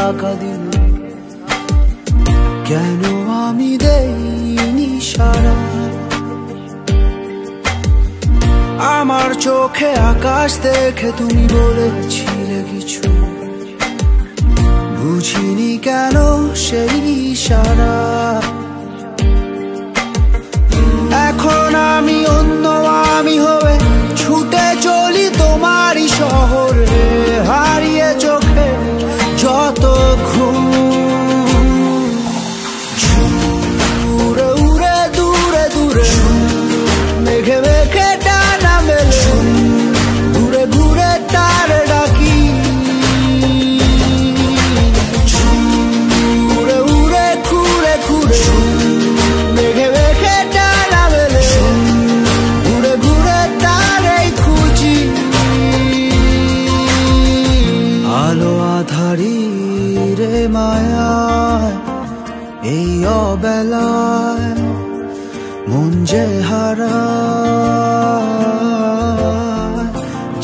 টাকা দিলে কেন আমি দেইনি সারা? আমার চোখে আকাশ দেখে তুমি বলেছিলে কিছু, বুঝিনি কেন সেই ইশারা। এখন আমি অন্য আমি হয়ে ছুটে চলি তোমারই শহরে, হারিয়ে চোখে যত ঘুম। উড়ে উড়ে দূরে দূরে মেঘে মেঘে ডানা মেলে, ঘুরে ঘুরে তার ডাকি। উড়ে উড়ে ঘুরে ঘুরে মেঘে মেঘে ডানা মেলে, ঘুরে ঘুরে তারই খুঁজি। আলো আধারি রে মায়ায় এই অবেলায় মন যে হারায়।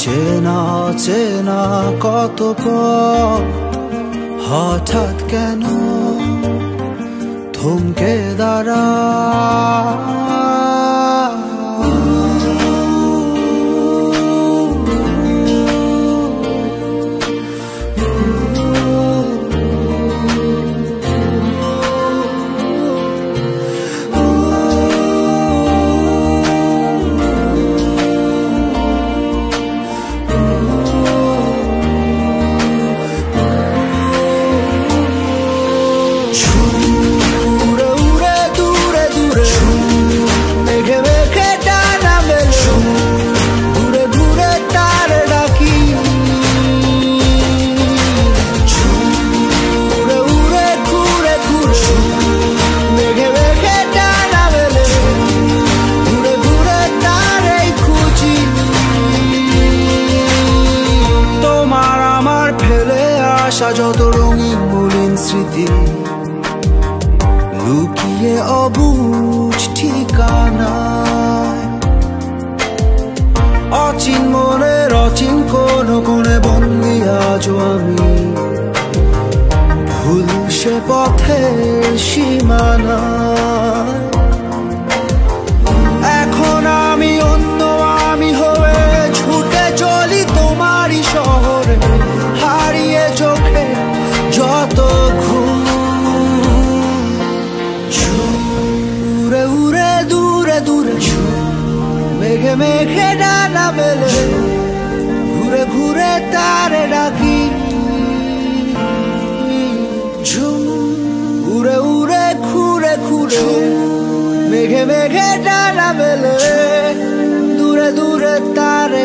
চেনা চেনা কত পথ হঠাৎ কেন থমকে দাঁড়ায়। যত রঙিন মলিন স্মৃতি লুকিয়ে অবুঝ ঠিকানায়, অচিন মনের অচিন কোন কোণে বন্দি আজও আমি, ভুল সে পথের সীমানায়। এখন আমি অন্য আমি হয়ে ছুটে চলি তোমারই শহরে, হারিয়ে চোখে যত ঘুম। উড়ে উড়ে দূরে দূরে মেঘে মেঘে ডানা মেলে, ঘুরে ঘুরে তারে ডাকি। উড়ে উড়ে ঘুরে ঘুরে মেঘে মেঘে ডানা মেলে, দূরে দূরে তারে